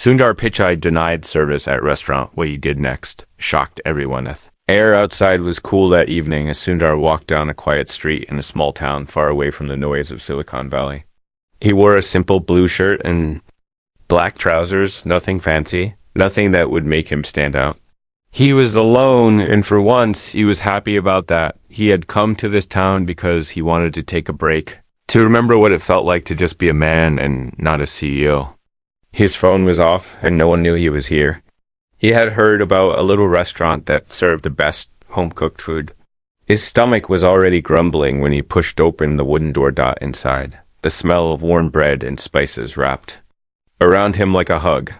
Sundar Pichai denied service at restaurant. What he did next shocked everyone. Air outside was cool that evening as Sundar walked down a quiet street in a small town far away from the noise of Silicon Valley. He wore a simple blue shirt and black trousers, nothing fancy, nothing that would make him stand out. He was alone, and for once, he was happy about that. He had come to this town because he wanted to take a break, to remember what it felt like to just be a man and not a CEO. His phone was off, and no one knew he was here. He had heard about a little restaurant that served the best home-cooked food. His stomach was already grumbling when he pushed open the wooden door dot inside, the smell of warm bread and spices wrapped around him like a hug.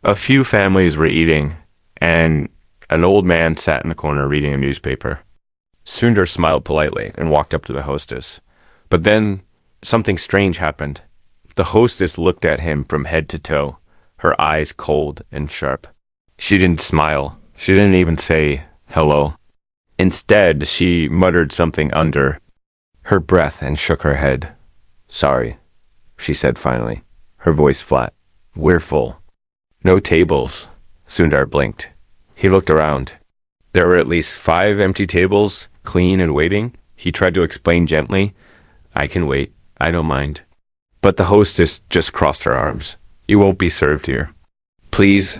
A few families were eating, and an old man sat in the corner reading a newspaper. Sundar smiled politely and walked up to the hostess. But then something strange happened. The hostess looked at him from head to toe, her eyes cold and sharp. She didn't smile. She didn't even say hello. Instead, she muttered something under her breath and shook her head. "Sorry," she said finally, her voice flat. "We're full." "No tables." Sundar blinked. He looked around. There were at least 5 empty tables, clean and waiting. He tried to explain gently, "I can wait. I don't mind." But the hostess just crossed her arms. "You won't be served here. Please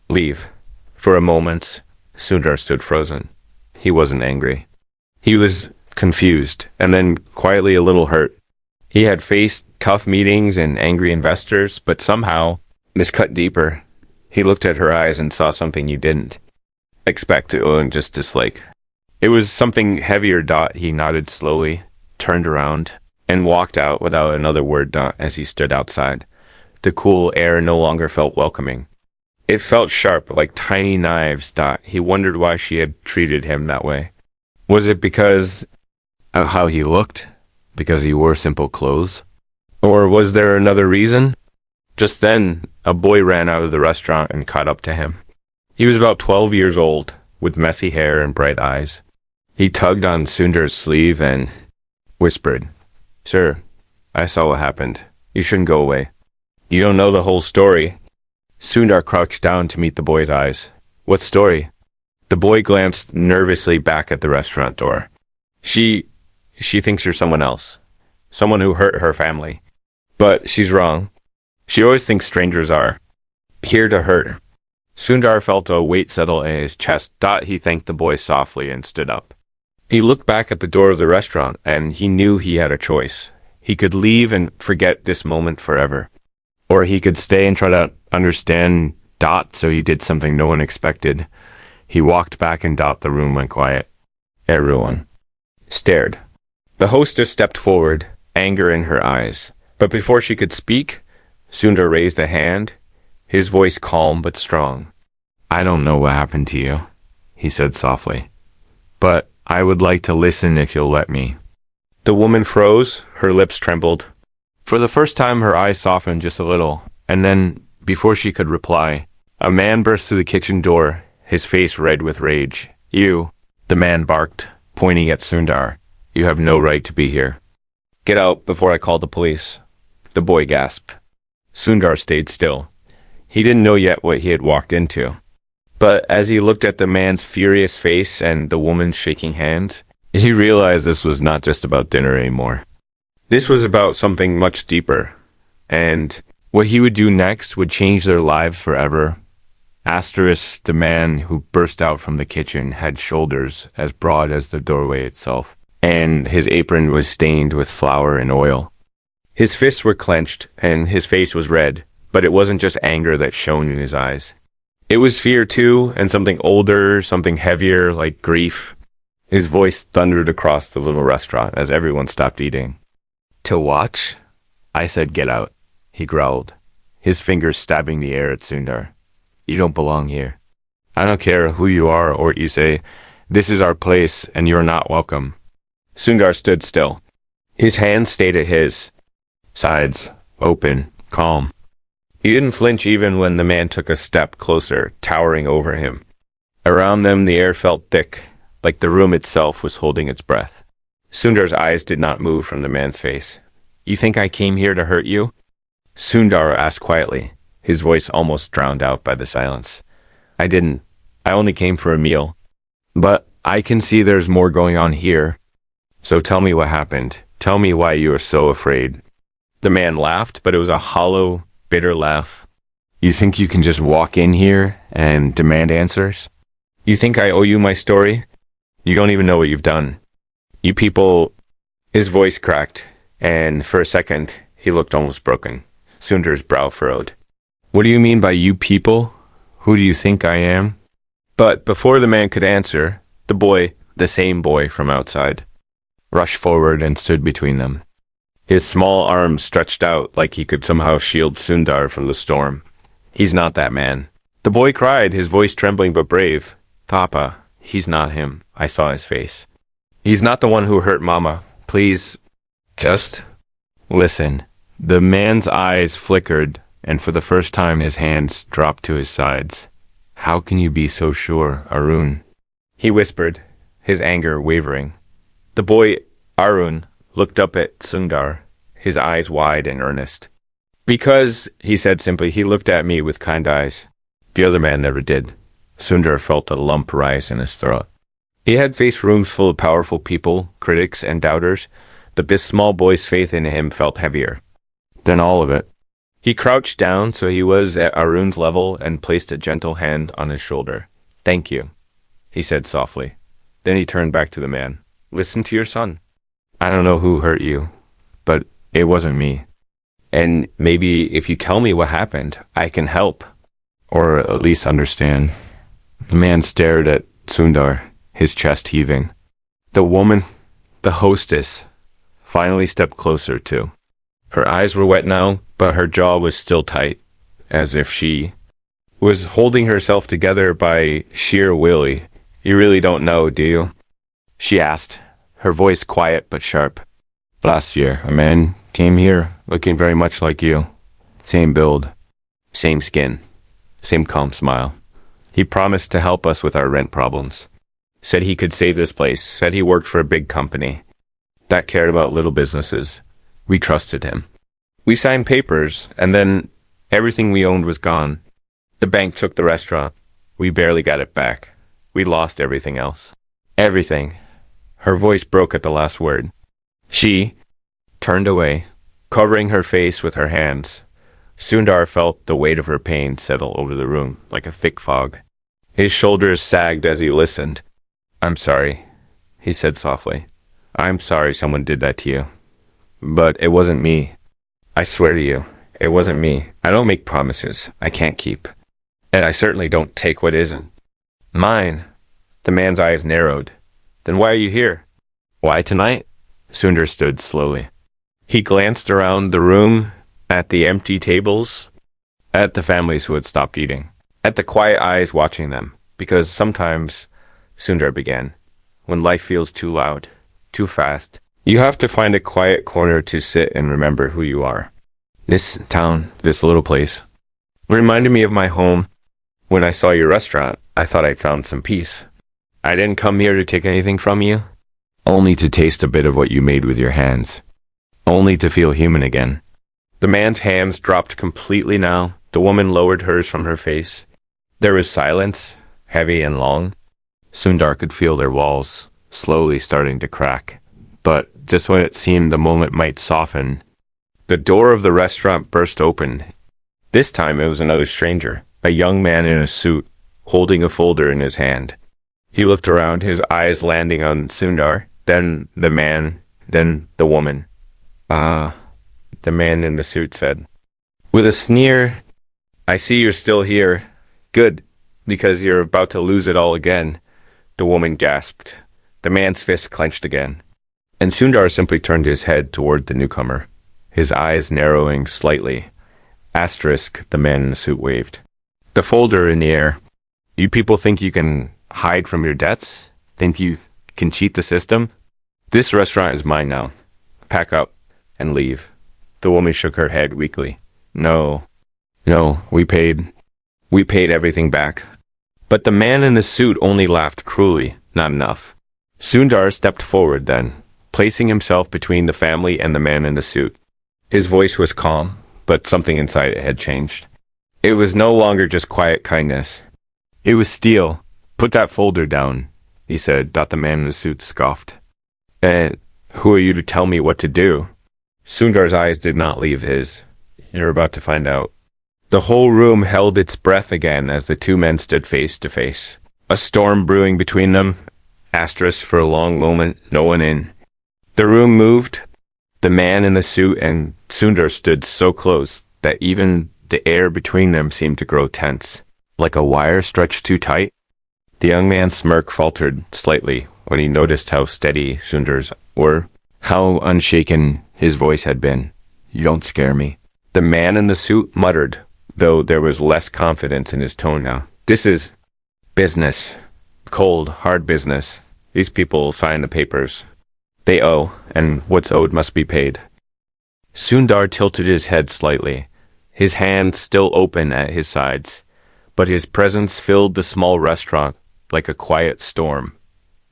leave." For a moment, Sundar stood frozen. He wasn't angry. He was confused, and then quietly a little hurt. He had faced tough meetings and angry investors, but somehow this cut deeper. He looked at her eyes and saw something he didn't expect to just dislike. It was something heavier. He nodded slowly, turned around, and walked out without another word. As he stood outside, the cool air no longer felt welcoming. It felt sharp, like tiny knives. He wondered why she had treated him that way. Was it because of how he looked? Because he wore simple clothes? Or was there another reason? Just then, a boy ran out of the restaurant and caught up to him. He was about 12 years old, with messy hair and bright eyes. He tugged on Sundar's sleeve and whispered, "Sir, I saw what happened. You shouldn't go away. You don't know the whole story." Sundar crouched down to meet the boy's eyes. "What story?" The boy glanced nervously back at the restaurant door. She thinks you're someone else. Someone who hurt her family. But she's wrong. She always thinks strangers are here to hurt her." Sundar felt a weight settle in his chest. He thanked the boy softly and stood up. He looked back at the door of the restaurant, and he knew he had a choice. He could leave and forget this moment forever. Or he could stay and try to understand. So he did something no one expected. He walked back and the room went quiet. Everyone stared. The hostess stepped forward, anger in her eyes. But before she could speak, Sundar raised a hand, his voice calm but strong. "I don't know what happened to you," he said softly. "But I would like to listen if you'll let me." The woman froze, her lips trembled. For the first time, her eyes softened just a little, and then, before she could reply, a man burst through the kitchen door, his face red with rage. "You," the man barked, pointing at Sundar. "You have no right to be here. Get out before I call the police." The boy gasped. Sundar stayed still. He didn't know yet what he had walked into. But as he looked at the man's furious face and the woman's shaking hands, he realized this was not just about dinner anymore. This was about something much deeper. And what he would do next would change their lives forever. The man who burst out from the kitchen had shoulders as broad as the doorway itself, and his apron was stained with flour and oil. His fists were clenched, and his face was red, but it wasn't just anger that shone in his eyes. It was fear too, and something older, something heavier, like grief. His voice thundered across the little restaurant as everyone stopped eating. "To watch?" "I said get out," he growled, his fingers stabbing the air at Sundar. "You don't belong here. I don't care who you are or what you say. This is our place, and you're not welcome." Sundar stood still. His hands stayed at his sides, open, calm. He didn't flinch even when the man took a step closer, towering over him. Around them, the air felt thick, like the room itself was holding its breath. Sundar's eyes did not move from the man's face. "You think I came here to hurt you?" Sundar asked quietly, his voice almost drowned out by the silence. I didn't. I only came for a meal. But I can see there's more going on here. So tell me what happened. Tell me why you are so afraid. The man laughed, but it was a hollow, bitter laugh. You think you can just walk in here and demand answers? You think I owe you my story? You don't even know what you've done. You people... His voice cracked, and for a second, he looked almost broken. Sundar's brow furrowed. What do you mean by you people? Who do you think I am? But before the man could answer, the boy, the same boy from outside, rushed forward and stood between them. His small arms stretched out like he could somehow shield Sundar from the storm. He's not that man. The boy cried, his voice trembling but brave. Papa, he's not him. I saw his face. He's not the one who hurt Mama. Please, just listen. The man's eyes flickered, and for the first time his hands dropped to his sides. How can you be so sure, Arun? He whispered, his anger wavering. The boy, Arun, looked up at Sundar, his eyes wide and earnest. Because, he said simply, he looked at me with kind eyes. The other man never did. Sundar felt a lump rise in his throat. He had faced rooms full of powerful people, critics, and doubters, but this small boy's faith in him felt heavier than all of it. He crouched down so he was at Arun's level and placed a gentle hand on his shoulder. Thank you, he said softly. Then he turned back to the man. Listen to your son. I don't know who hurt you, but it wasn't me. And maybe if you tell me what happened, I can help, or at least understand. The man stared at Sundar, his chest heaving. The woman, the hostess, finally stepped closer too. Her eyes were wet now, but her jaw was still tight, as if she was holding herself together by sheer will. You really don't know, do you? She asked, her voice quiet but sharp. Last year, a man came here looking very much like you. Same build, same skin, same calm smile. He promised to help us with our rent problems. Said he could save this place, said he worked for a big company that cared about little businesses. We trusted him. We signed papers, and then everything we owned was gone. The bank took the restaurant. We barely got it back. We lost everything else. Everything. Her voice broke at the last word. She turned away, covering her face with her hands. Sundar felt the weight of her pain settle over the room like a thick fog. His shoulders sagged as he listened. I'm sorry, he said softly. I'm sorry someone did that to you. But it wasn't me. I swear to you, it wasn't me. I don't make promises I can't keep. And I certainly don't take what isn't mine. The man's eyes narrowed. Then why are you here? Why tonight? Sundar stood slowly. He glanced around the room, at the empty tables, at the families who had stopped eating, at the quiet eyes watching them. Because sometimes, Sundar began, when life feels too loud, too fast, you have to find a quiet corner to sit and remember who you are. This town, this little place, reminded me of my home. When I saw your restaurant, I thought I'd found some peace. I didn't come here to take anything from you, only to taste a bit of what you made with your hands, only to feel human again. The man's hands dropped completely now. The woman lowered hers from her face. There was silence, heavy and long. Sundar could feel their walls slowly starting to crack. But just when it seemed the moment might soften, the door of the restaurant burst open. This time it was another stranger, a young man in a suit, holding a folder in his hand. He looked around, his eyes landing on Sundar, then the man, then the woman. Ah, the man in the suit said. With a sneer, I see you're still here. Good, because you're about to lose it all again. The woman gasped. The man's fist clenched again. And Sundar simply turned his head toward the newcomer, his eyes narrowing slightly. Asterisk, the man in the suit waved. The folder in the air. You people think you can hide from your debts? Think you can cheat the system? This restaurant is mine now. Pack up and leave. The woman shook her head weakly. No, we paid everything back. But the man in the suit only laughed cruelly. Not enough. Sundar stepped forward then, placing himself between the family and the man in the suit. His voice was calm, but something inside it had changed. It was no longer just quiet kindness. It was steel. Put that folder down, he said. The man in the suit scoffed. And who are you to tell me what to do? Sundar's eyes did not leave his. You're about to find out. The whole room held its breath again as the two men stood face to face. A storm brewing between them. Asterisk for a long moment, no one in. The room moved. The man in the suit and Sundar stood so close that even the air between them seemed to grow tense, like a wire stretched too tight. The young man's smirk faltered slightly when he noticed how steady Sundar's were, how unshaken his voice had been. You don't scare me. The man in the suit muttered, though there was less confidence in his tone now. This is business. Cold, hard business. These people sign the papers. They owe, and what's owed must be paid. Sundar tilted his head slightly, his hands still open at his sides, but his presence filled the small restaurant like a quiet storm.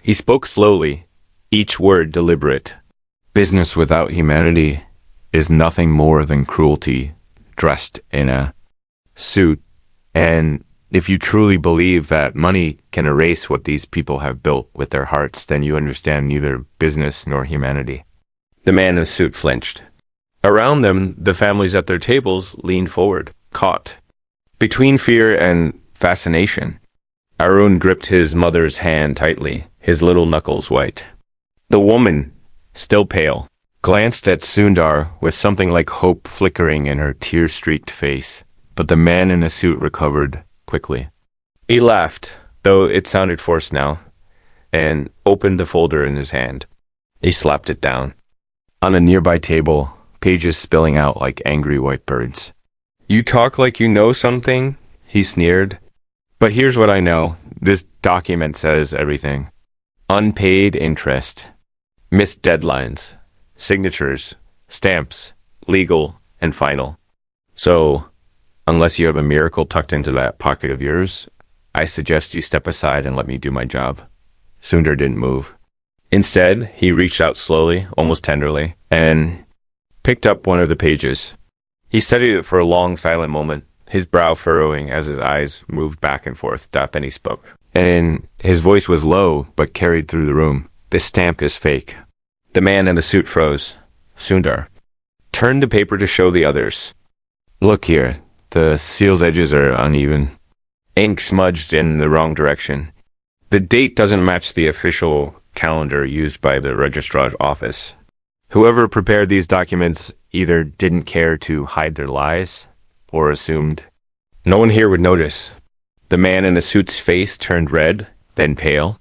He spoke slowly, each word deliberate. Business without humanity is nothing more than cruelty dressed in a suit, and if you truly believe that money can erase what these people have built with their hearts, then you understand neither business nor humanity. The man in the suit flinched. Around them, the families at their tables leaned forward, caught. Between fear and fascination, Arun gripped his mother's hand tightly, his little knuckles white. The woman, still pale, glanced at Sundar with something like hope flickering in her tear-streaked face, but the man in the suit recovered quickly. He laughed, though it sounded forced now, and opened the folder in his hand. He slapped it down. On a nearby table, pages spilling out like angry white birds. You talk like you know something, he sneered. But here's what I know. This document says everything. Unpaid interest, missed deadlines, signatures, stamps, legal, and final. So, unless you have a miracle tucked into that pocket of yours, I suggest you step aside and let me do my job. Sundar didn't move. Instead, he reached out slowly, almost tenderly, and picked up one of the pages. He studied it for a long, silent moment, his brow furrowing as his eyes moved back and forth. Then he spoke. And his voice was low, but carried through the room. This stamp is fake. The man in the suit froze. Sundar turned the paper to show the others. Look here. The seal's edges are uneven. Ink smudged in the wrong direction. The date doesn't match the official calendar used by the registrar's office. Whoever prepared these documents either didn't care to hide their lies or assumed no one here would notice. The man in the suit's face turned red, then pale.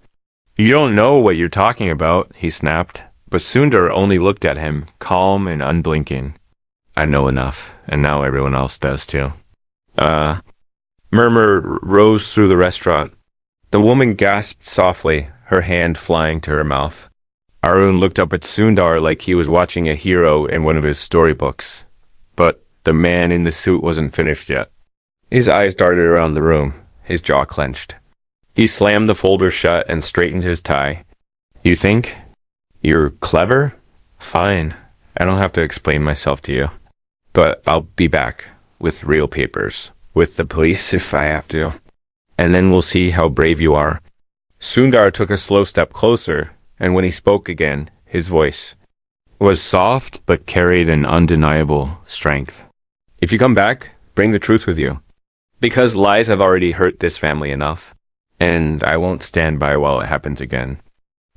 You don't know what you're talking about, he snapped, but Sundar only looked at him, calm and unblinking. I know enough, and now everyone else does too. Murmur rose through the restaurant. The woman gasped softly, her hand flying to her mouth. Arun looked up at Sundar like he was watching a hero in one of his storybooks. But the man in the suit wasn't finished yet. His eyes darted around the room, his jaw clenched. He slammed the folder shut and straightened his tie. You think you're clever? Fine. I don't have to explain myself to you. But I'll be back with real papers, with the police if I have to. And then we'll see how brave you are. Sundar took a slow step closer, and when he spoke again, his voice was soft but carried an undeniable strength. If you come back, bring the truth with you. Because lies have already hurt this family enough, and I won't stand by while it happens again.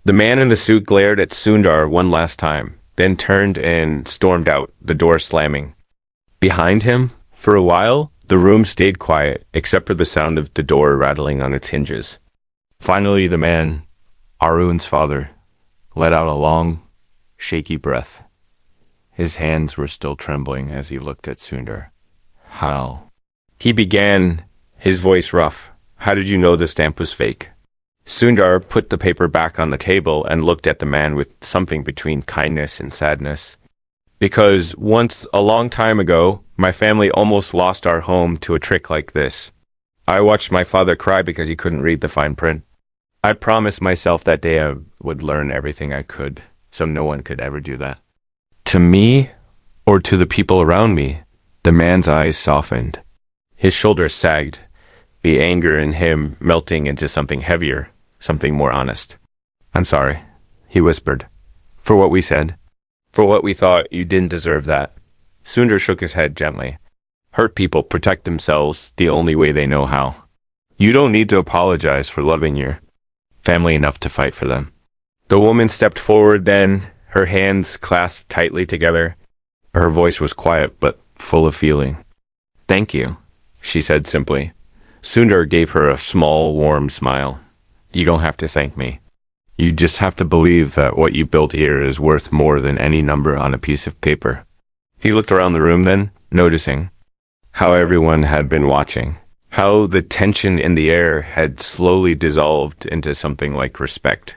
The man in the suit glared at Sundar one last time, then turned and stormed out, the door slamming. Behind him, for a while, the room stayed quiet, except for the sound of the door rattling on its hinges. Finally, the man, Arun's father, let out a long, shaky breath. His hands were still trembling as he looked at Sundar. How? He began, his voice rough. How did you know the stamp was fake? Sundar put the paper back on the table and looked at the man with something between kindness and sadness. Because once, a long time ago, my family almost lost our home to a trick like this. I watched my father cry because he couldn't read the fine print. I promised myself that day I would learn everything I could, so no one could ever do that. To me, or to the people around me, the man's eyes softened. His shoulders sagged, the anger in him melting into something heavier, something more honest. "I'm sorry," he whispered. "For what we said. For what we thought you didn't deserve that." Sundar shook his head gently. "Hurt people protect themselves the only way they know how. You don't need to apologize for loving your family enough to fight for them." The woman stepped forward then, her hands clasped tightly together. Her voice was quiet but full of feeling. "Thank you," she said simply. Sundar gave her a small, warm smile. "You don't have to thank me. You just have to believe that what you built here is worth more than any number on a piece of paper." He looked around the room then, noticing how everyone had been watching, how the tension in the air had slowly dissolved into something like respect.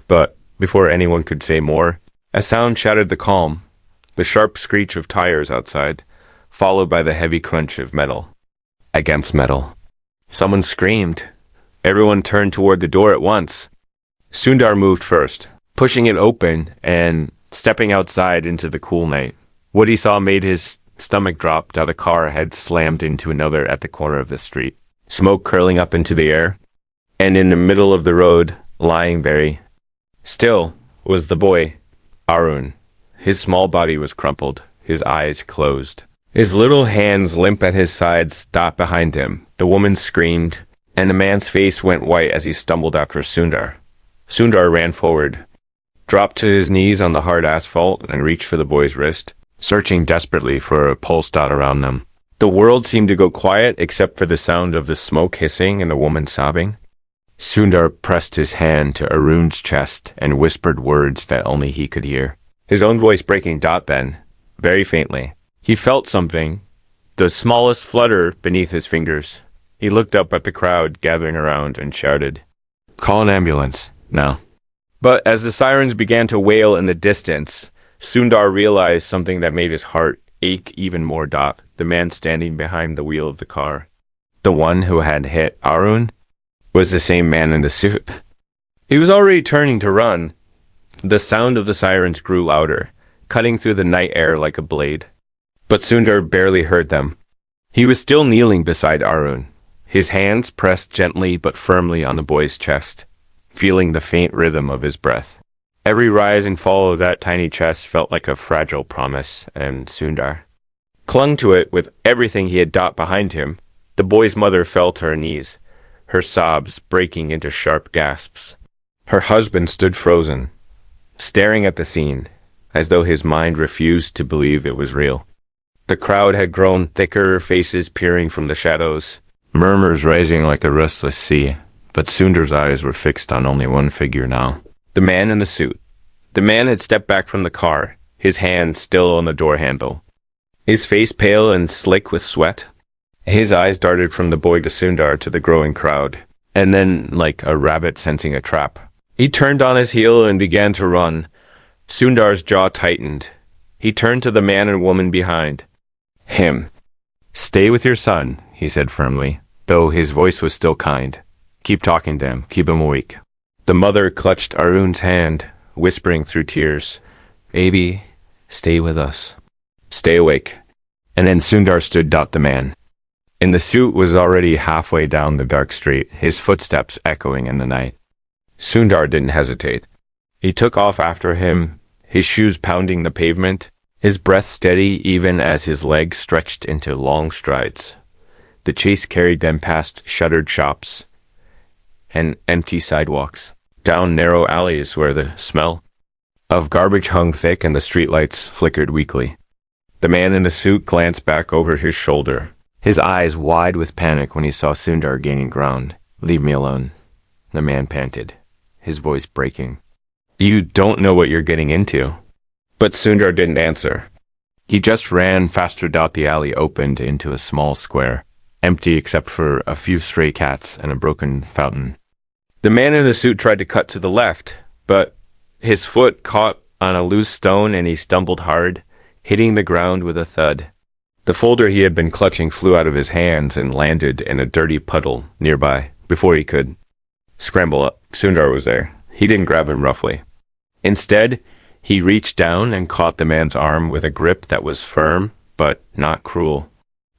But before anyone could say more, a sound shattered the calm, the sharp screech of tires outside, followed by the heavy crunch of metal against metal. Someone screamed. Everyone turned toward the door at once. Sundar moved first, pushing it open and stepping outside into the cool night. What he saw made his stomach drop that a car had slammed into another at the corner of the street. Smoke curling up into the air, and in the middle of the road, lying very still, was the boy, Arun. His small body was crumpled, his eyes closed. His little hands limp at his sides stopped behind him. The woman screamed, and the man's face went white as he stumbled after Sundar. Sundar ran forward, dropped to his knees on the hard asphalt, and reached for the boy's wrist, searching desperately for a pulse dot around them. The world seemed to go quiet except for the sound of the smoke hissing and the woman sobbing. Sundar pressed his hand to Arun's chest and whispered words that only he could hear. His own voice breaking dot then, very faintly. He felt something, the smallest flutter beneath his fingers. He looked up at the crowd gathering around and shouted, "Call an ambulance, now." But as the sirens began to wail in the distance, Sundar realized something that made his heart ache even more. Dot, the man standing behind the wheel of the car, the one who had hit Arun, was the same man in the suit. He was already turning to run. The sound of the sirens grew louder, cutting through the night air like a blade. But Sundar barely heard them. He was still kneeling beside Arun, his hands pressed gently but firmly on the boy's chest, feeling the faint rhythm of his breath. Every rise and fall of that tiny chest felt like a fragile promise, and Sundar clung to it with everything he had. Dot behind him. The boy's mother fell to her knees, her sobs breaking into sharp gasps. Her husband stood frozen, staring at the scene, as though his mind refused to believe it was real. The crowd had grown thicker, faces peering from the shadows, murmurs rising like a restless sea. But Sundar's eyes were fixed on only one figure now. The man in the suit. The man had stepped back from the car, his hand still on the door handle, his face pale and slick with sweat. His eyes darted from the boy to Sundar to the growing crowd, and then, like a rabbit sensing a trap, he turned on his heel and began to run. Sundar's jaw tightened. He turned to the man and woman behind him. "Stay with your son," he said firmly, though his voice was still kind. "Keep talking to him. Keep him awake." The mother clutched Arun's hand, whispering through tears, "Baby, stay with us. Stay awake." And then Sundar stood. The man in the suit was already halfway down the dark street, his footsteps echoing in the night. Sundar didn't hesitate. He took off after him, his shoes pounding the pavement, his breath steady even as his legs stretched into long strides. The chase carried them past shuttered shops and empty sidewalks, down narrow alleys where the smell of garbage hung thick and the streetlights flickered weakly. The man in the suit glanced back over his shoulder, his eyes wide with panic when he saw Sundar gaining ground. "Leave me alone," the man panted, his voice breaking. "You don't know what you're getting into." But Sundar didn't answer. He just ran faster. The alley opened into a small square, empty except for a few stray cats and a broken fountain. The man in the suit tried to cut to the left, but his foot caught on a loose stone and he stumbled hard, hitting the ground with a thud. The folder he had been clutching flew out of his hands and landed in a dirty puddle nearby. Before he could scramble up, Sundar was there. He didn't grab him roughly. Instead, he reached down and caught the man's arm with a grip that was firm, but not cruel.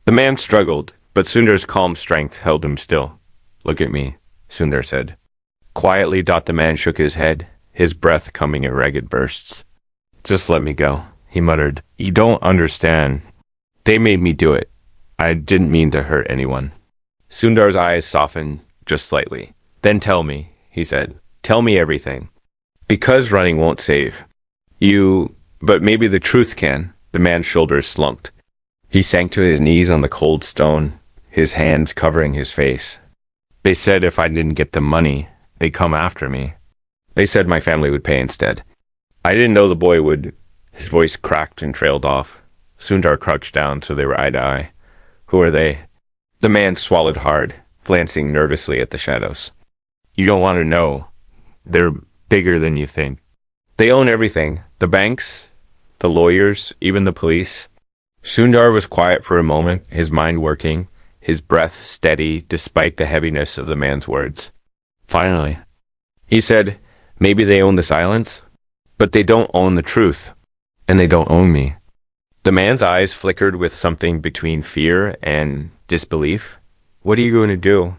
The man struggled, But Sundar's calm strength held him still. Look at me, Sundar said. Quietly, the man shook his head, his breath coming in ragged bursts. Just let me go, he muttered. You don't understand. They made me do it. I didn't mean to hurt anyone. Sundar's eyes softened just slightly. Then tell me, he said. Tell me everything. Because running won't save. But maybe the truth can. The man's shoulders slumped. He sank to his knees on the cold stone, his hands covering his face. They said if I didn't get the money, they'd come after me. They said my family would pay instead. I didn't know the boy would. His voice cracked and trailed off. Sundar crouched down so they were eye to eye. Who are they? The man swallowed hard, glancing nervously at the shadows. You don't want to know. They're bigger than you think. They own everything. The banks, the lawyers, even the police. Sundar was quiet for a moment, his mind working, his breath steady despite the heaviness of the man's words. Finally, he said, maybe they own the silence, but they don't own the truth, and they don't own me. The man's eyes flickered with something between fear and disbelief. What are you going to do?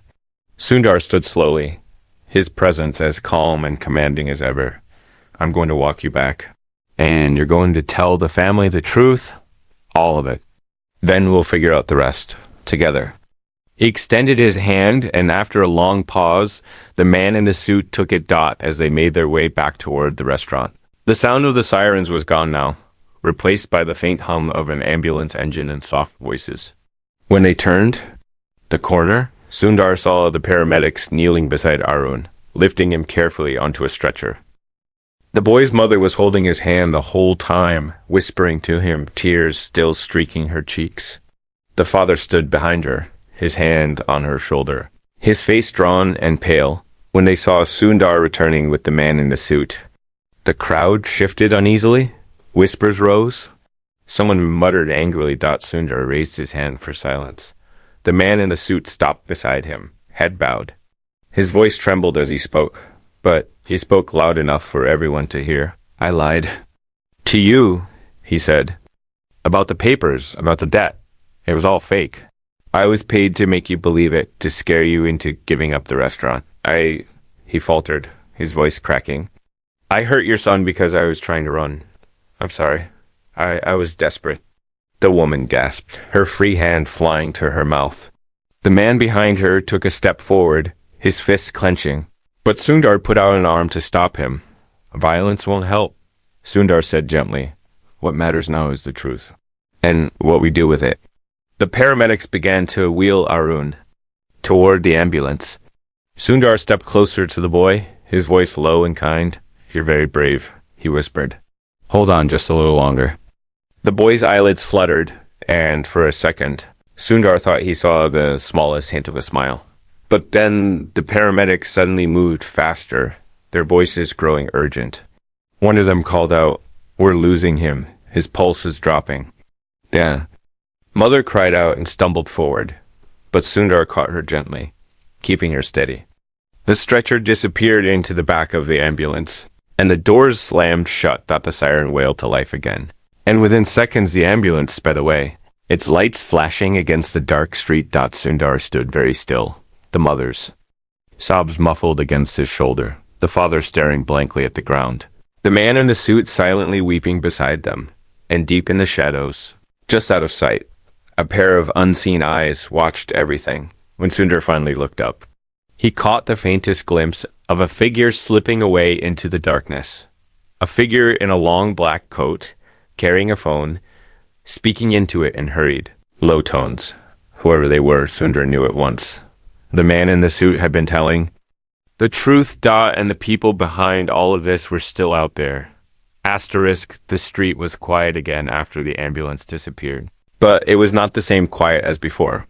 Sundar stood slowly, his presence as calm and commanding as ever. I'm going to walk you back, and you're going to tell the family the truth, all of it. Then we'll figure out the rest, together. He extended his hand, and after a long pause, the man in the suit took it as they made their way back toward the restaurant. The sound of the sirens was gone now, replaced by the faint hum of an ambulance engine and soft voices. When they turned the corner, Sundar saw the paramedics kneeling beside Arun, lifting him carefully onto a stretcher. The boy's mother was holding his hand the whole time, whispering to him, tears still streaking her cheeks. The father stood behind her, his hand on her shoulder, his face drawn and pale. When they saw Sundar returning with the man in the suit, the crowd shifted uneasily. Whispers rose. Someone muttered angrily. Sundar raised his hand for silence. The man in the suit stopped beside him, head bowed. His voice trembled as he spoke, but he spoke loud enough for everyone to hear. I lied. To you, he said. About the papers, about the debt. It was all fake. I was paid to make you believe it, to scare you into giving up the restaurant. He faltered, his voice cracking. I hurt your son because I was trying to run. I'm sorry. I was desperate. The woman gasped, her free hand flying to her mouth. The man behind her took a step forward, his fists clenching. But Sundar put out an arm to stop him. Violence won't help, Sundar said gently. What matters now is the truth, and what we do with it. The paramedics began to wheel Arun toward the ambulance. Sundar stepped closer to the boy, his voice low and kind. You're very brave, he whispered. Hold on just a little longer. The boy's eyelids fluttered, and for a second, Sundar thought he saw the smallest hint of a smile. But then the paramedics suddenly moved faster, their voices growing urgent. One of them called out, We're losing him. His pulse is dropping. Yeah. Mother cried out and stumbled forward, but Sundar caught her gently, keeping her steady. The stretcher disappeared into the back of the ambulance, and the doors slammed shut. The siren wailed to life again. And within seconds the ambulance sped away, its lights flashing against the dark street. Sundar stood very still, the mother's sobs muffled against his shoulder, the father staring blankly at the ground, the man in the suit silently weeping beside them, and deep in the shadows, just out of sight, a pair of unseen eyes watched everything. When Sundar finally looked up, he caught the faintest glimpse of a figure slipping away into the darkness, a figure in a long black coat, carrying a phone, speaking into it in hurried, low tones. Whoever they were, Sundar knew at once. The man in the suit had been telling the truth. And the people behind all of this were still out there. The street was quiet again after the ambulance disappeared. But it was not the same quiet as before.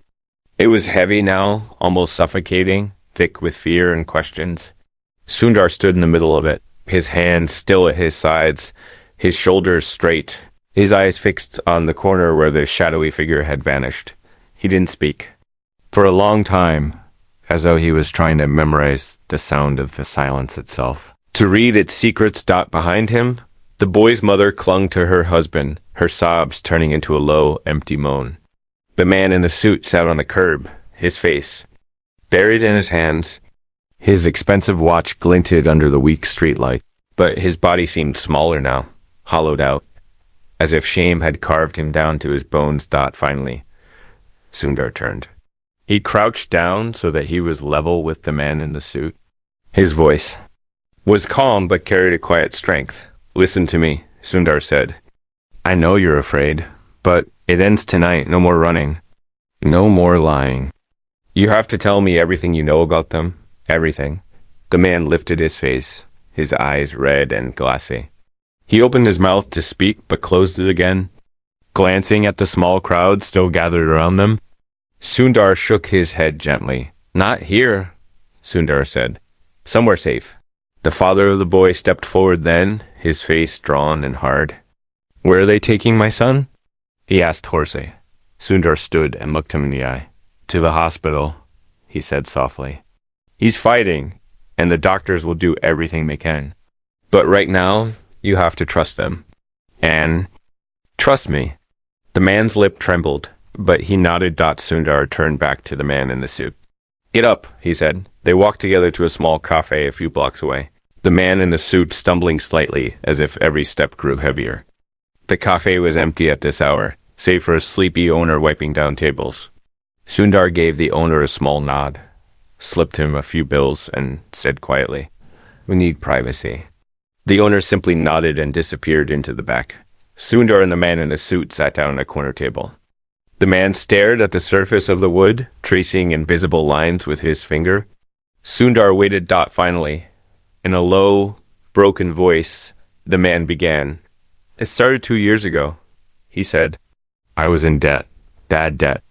It was heavy now, almost suffocating, thick with fear and questions. Sundar stood in the middle of it, his hands still at his sides, his shoulders straight, his eyes fixed on the corner where the shadowy figure had vanished. He didn't speak. For a long time, as though he was trying to memorize the sound of the silence itself. To read its secrets. Behind him, the boy's mother clung to her husband, her sobs turning into a low, empty moan. The man in the suit sat on the curb, his face buried in his hands. His expensive watch glinted under the weak streetlight, but his body seemed smaller now, hollowed out, as if shame had carved him down to his bones. Finally, Sundar turned. He crouched down so that he was level with the man in the suit. His voice was calm but carried a quiet strength. "Listen to me," Sundar said. "I know you're afraid, but it ends tonight. No more running. No more lying. You have to tell me everything you know about them. Everything." The man lifted his face, his eyes red and glassy. He opened his mouth to speak but closed it again, glancing at the small crowd still gathered around them. Sundar shook his head gently. "Not here," Sundar said. "Somewhere safe." The father of the boy stepped forward then, his face drawn and hard. "Where are they taking my son?" he asked hoarsely. Sundar stood and looked him in the eye. "To the hospital," he said softly. "He's fighting, and the doctors will do everything they can. But right now, you have to trust them. And trust me." The man's lip trembled, but he nodded. Sundar turned back to the man in the suit. "Get up," he said. They walked together to a small cafe a few blocks away, the man in the suit stumbling slightly as if every step grew heavier. The cafe was empty at this hour, save for a sleepy owner wiping down tables. Sundar gave the owner a small nod, slipped him a few bills, and said quietly, "We need privacy." The owner simply nodded and disappeared into the back. Sundar and the man in the suit sat down at a corner table. The man stared at the surface of the wood, tracing invisible lines with his finger. Sundar waited. Finally, in a low, broken voice, the man began. "It started 2 years ago," he said. "I was in debt, bad debt.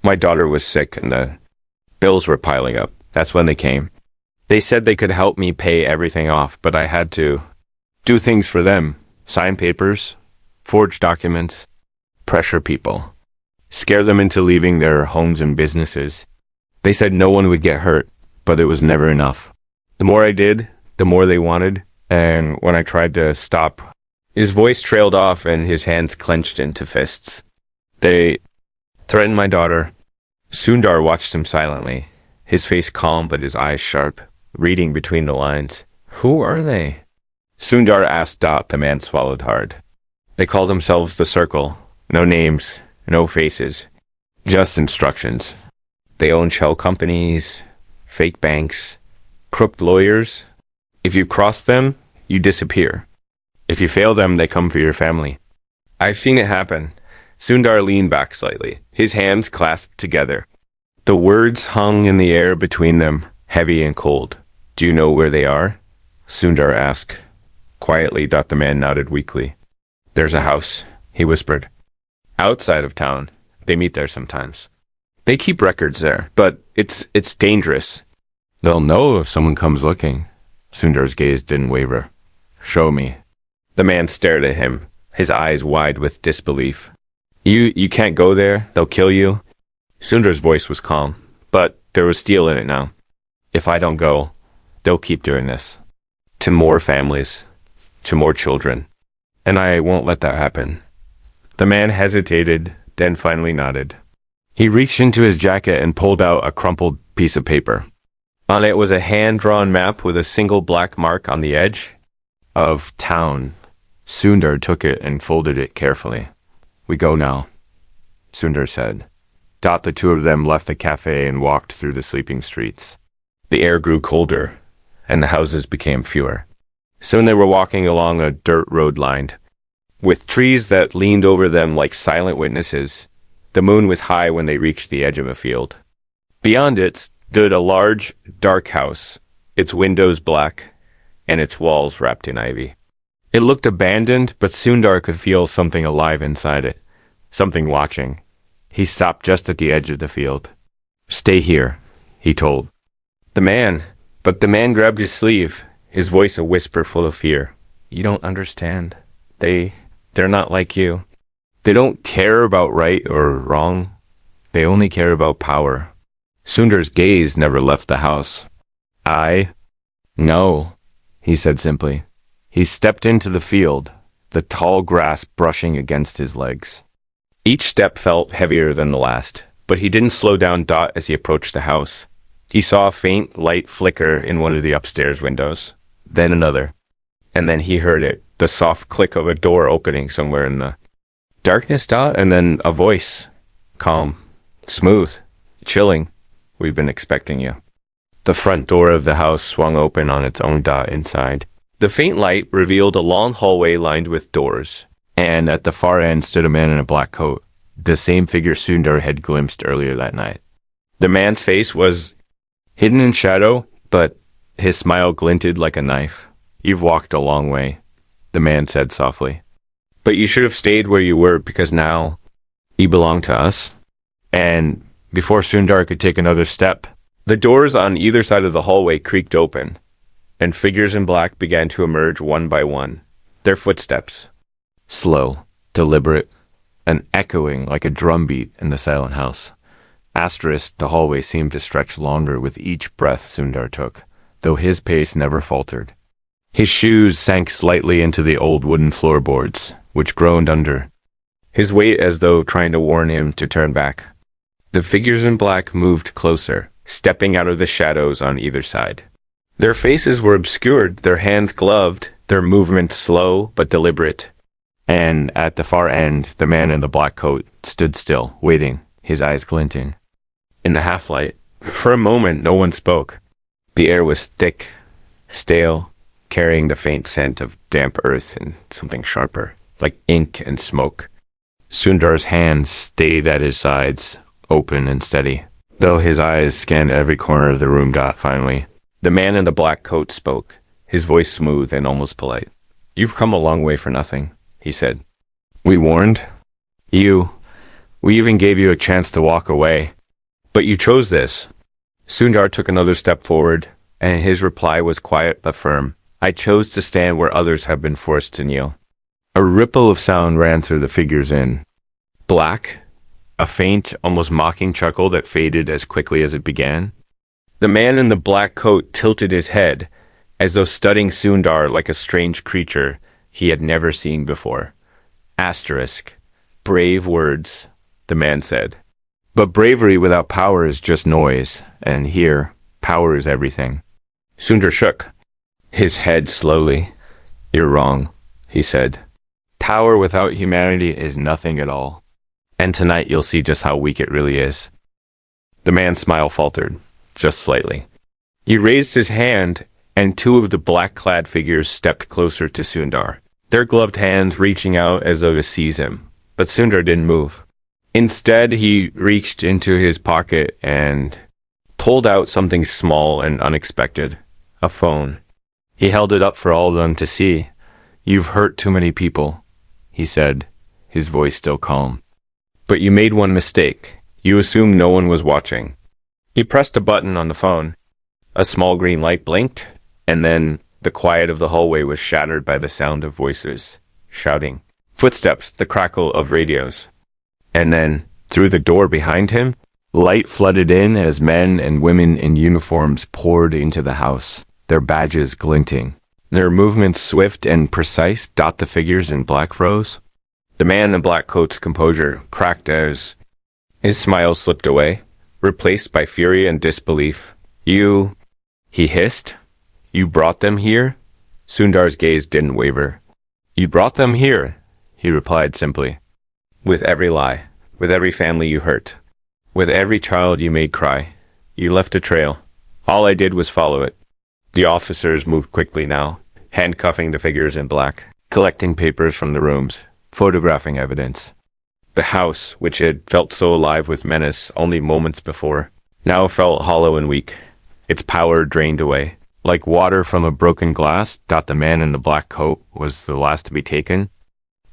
My daughter was sick and the bills were piling up. That's when they came. They said they could help me pay everything off, but I had to do things for them, sign papers, forge documents, pressure people, scare them into leaving their homes and businesses. They said no one would get hurt, but it was never enough. The more I did, the more they wanted, and when I tried to stop..." His voice trailed off and his hands clenched into fists. "They threatened my daughter." Sundar watched him silently, his face calm but his eyes sharp, reading between the lines. "Who are they?" Sundar asked. The man swallowed hard. "They call themselves the Circle. No names, no faces, just instructions. They own shell companies, fake banks, crooked lawyers. If you cross them, you disappear. If you fail them, they come for your family. I've seen it happen." Sundar leaned back slightly, his hands clasped together. The words hung in the air between them, heavy and cold. "Do you know where they are?" Sundar asked. Quietly. The man nodded weakly. "There's a house," he whispered. "Outside of town. They meet there sometimes. They keep records there, but it's dangerous. They'll know if someone comes looking." Sundar's gaze didn't waver. "Show me." The man stared at him, his eyes wide with disbelief. You can't go there. They'll kill you." Sundar's voice was calm, but there was steel in it now. "If I don't go, they'll keep doing this. To more families, to more children. And I won't let that happen." The man hesitated, then finally nodded. He reached into his jacket and pulled out a crumpled piece of paper. On it was a hand-drawn map with a single black mark on the edge. Of town. Sundar took it and folded it carefully. "We go now," Sundar said. The two of them left the cafe and walked through the sleeping streets. The air grew colder, and the houses became fewer. Soon they were walking along a dirt road lined with trees that leaned over them like silent witnesses. The moon was high when they reached the edge of a field. Beyond it stood a large, dark house, its windows black, and its walls wrapped in ivy. It looked abandoned, but Sundar could feel something alive inside it, something watching. He stopped just at the edge of the field. "Stay here," he told. The man grabbed his sleeve, his voice a whisper full of fear. "You don't understand. They're not like you. They don't care about right or wrong. They only care about power." Sundar's gaze never left the house. "No," he said simply. He stepped into the field, the tall grass brushing against his legs. Each step felt heavier than the last, but he didn't slow down Dot as he approached the house. He saw a faint light flicker in one of the upstairs windows, then another, and then he heard it, the soft click of a door opening somewhere in the darkness, Dot, and then a voice. Calm, smooth, chilling. We've been expecting you. The front door of the house swung open on its own, Dot, inside. The faint light revealed a long hallway lined with doors, and at the far end stood a man in a black coat, the same figure Sundar had glimpsed earlier that night. The man's face was hidden in shadow, but his smile glinted like a knife. You've walked a long way, the man said softly. But you should have stayed where you were, because now you belong to us. And before Sundar could take another step, the doors on either side of the hallway creaked open, and figures in black began to emerge one by one, their footsteps slow, deliberate, and echoing like a drumbeat in the silent house. The hallway seemed to stretch longer with each breath Sundar took, though his pace never faltered. His shoes sank slightly into the old wooden floorboards, which groaned under his weight as though trying to warn him to turn back. The figures in black moved closer, stepping out of the shadows on either side. Their faces were obscured, their hands gloved, their movements slow but deliberate. And at the far end, the man in the black coat stood still, waiting, his eyes glinting. In the half-light, for a moment, no one spoke. The air was thick, stale, carrying the faint scent of damp earth and something sharper, like ink and smoke. Sundar's hands stayed at his sides, open and steady, though his eyes scanned every corner of the room. Finally, the man in the black coat spoke, his voice smooth and almost polite. You've come a long way for nothing, he said. We warned you. We even gave you a chance to walk away. But you chose this. Sundar took another step forward, and his reply was quiet but firm. I chose to stand where others have been forced to kneel. A ripple of sound ran through the figures in black, a faint, almost mocking chuckle that faded as quickly as it began. The man in the black coat tilted his head, as though studying Sundar like a strange creature he had never seen before. Brave words, the man said. But bravery without power is just noise, and here, power is everything. Sundar shook his head slowly. You're wrong, he said. Power without humanity is nothing at all. And tonight you'll see just how weak it really is. The man's smile faltered, just slightly. He raised his hand, and two of the black-clad figures stepped closer to Sundar, their gloved hands reaching out as though to seize him. But Sundar didn't move. Instead, he reached into his pocket and pulled out something small and unexpected, a phone. He held it up for all of them to see. You've hurt too many people, he said, his voice still calm. But you made one mistake. You assumed no one was watching. He pressed a button on the phone. A small green light blinked, and then the quiet of the hallway was shattered by the sound of voices, shouting, footsteps, the crackle of radios. And then, through the door behind him, light flooded in as men and women in uniforms poured into the house, their badges glinting. Their movements swift and precise dot the figures in black froze. The man in black coat's composure cracked as his smile slipped away, replaced by fury and disbelief. You, he hissed. You brought them here? Sundar's gaze didn't waver. You brought them here, he replied simply. With every lie, with every family you hurt, with every child you made cry, you left a trail. All I did was follow it. The officers moved quickly now, handcuffing the figures in black, collecting papers from the rooms, photographing evidence. The house, which had felt so alive with menace only moments before, now felt hollow and weak, its power drained away. Like water from a broken glass, the man in the black coat was the last to be taken.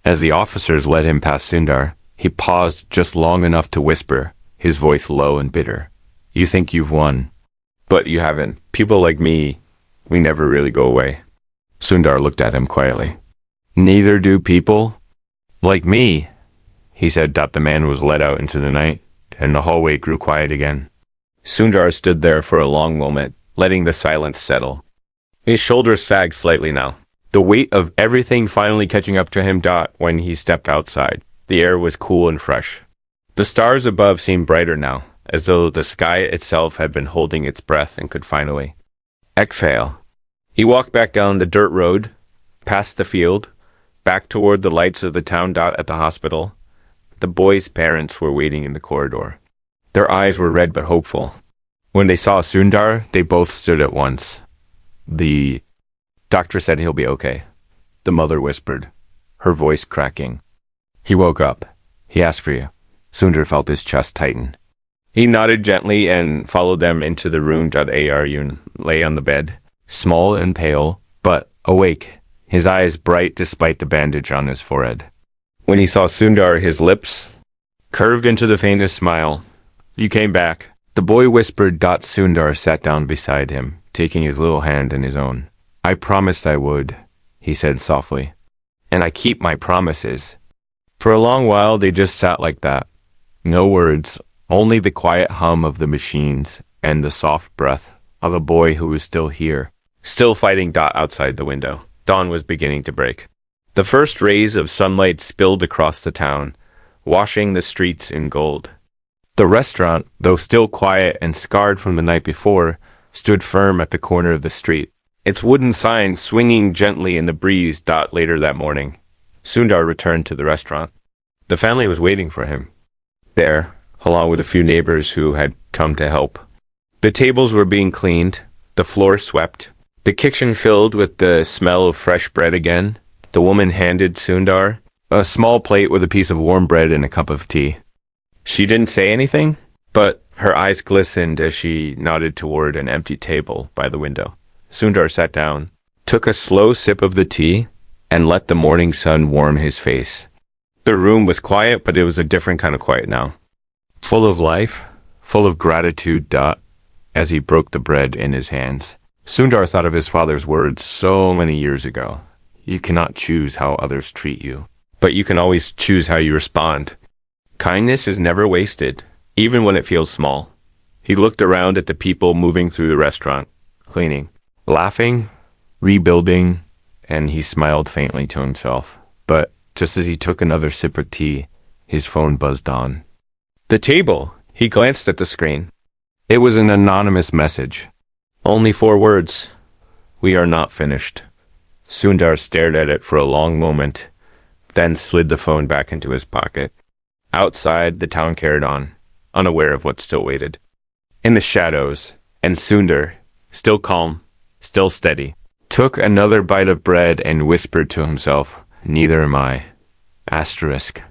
As the officers led him past Sundar, he paused just long enough to whisper, his voice low and bitter. You think you've won, but you haven't. People like me, we never really go away. Sundar looked at him quietly. Neither do people like me, he said. The man was led out into the night, and the hallway grew quiet again. Sundar stood there for a long moment, letting the silence settle. His shoulders sagged slightly now, the weight of everything finally catching up to him. When he stepped outside, The air was cool and fresh. The stars above seemed brighter now, as though the sky itself had been holding its breath and could finally exhale. He walked back down the dirt road, past the field, back toward the lights of the town dot at the hospital. The boy's parents were waiting in the corridor. Their eyes were red but hopeful. When they saw Sundar, they both stood at once. The doctor said he'll be okay, the mother whispered, her voice cracking. He woke up. He asked for you. Sundar felt his chest tighten. He nodded gently and followed them into the room. Arjun lay on the bed, small and pale, but awake, his eyes bright despite the bandage on his forehead. When he saw Sundar, his lips curved into the faintest smile. You came back. The boy whispered. Sundar sat down beside him, taking his little hand in his own. I promised I would, he said softly. And I keep my promises. For a long while, they just sat like that. No words, only the quiet hum of the machines and the soft breath of a boy who was still here, still fighting outside the window. Dawn was beginning to break. The first rays of sunlight spilled across the town, washing the streets in gold. The restaurant, though still quiet and scarred from the night before, stood firm at the corner of the street, its wooden sign swinging gently in the breeze. Later that morning, Sundar returned to the restaurant. The family was waiting for him there, along with a few neighbors who had come to help. The tables were being cleaned, the floor swept, the kitchen filled with the smell of fresh bread again. The woman handed Sundar a small plate with a piece of warm bread and a cup of tea. She didn't say anything, but her eyes glistened as she nodded toward an empty table by the window. Sundar sat down, took a slow sip of the tea, and let the morning sun warm his face. The room was quiet, but it was a different kind of quiet now. Full of life, full of gratitude. As he broke the bread in his hands, Sundar thought of his father's words so many years ago. You cannot choose how others treat you, but you can always choose how you respond. Kindness is never wasted, even when it feels small. He looked around at the people moving through the restaurant, cleaning, laughing, rebuilding, and he smiled faintly to himself. But just as he took another sip of tea, his phone buzzed on. The table! He glanced at the screen. It was an anonymous message. Only 4 words. We are not finished. Sundar stared at it for a long moment, then slid the phone back into his pocket. Outside, the town carried on, unaware of what still waited. In the shadows, and Sundar, still calm, still steady, took another bite of bread and whispered to himself, Neither am I. Asterisk.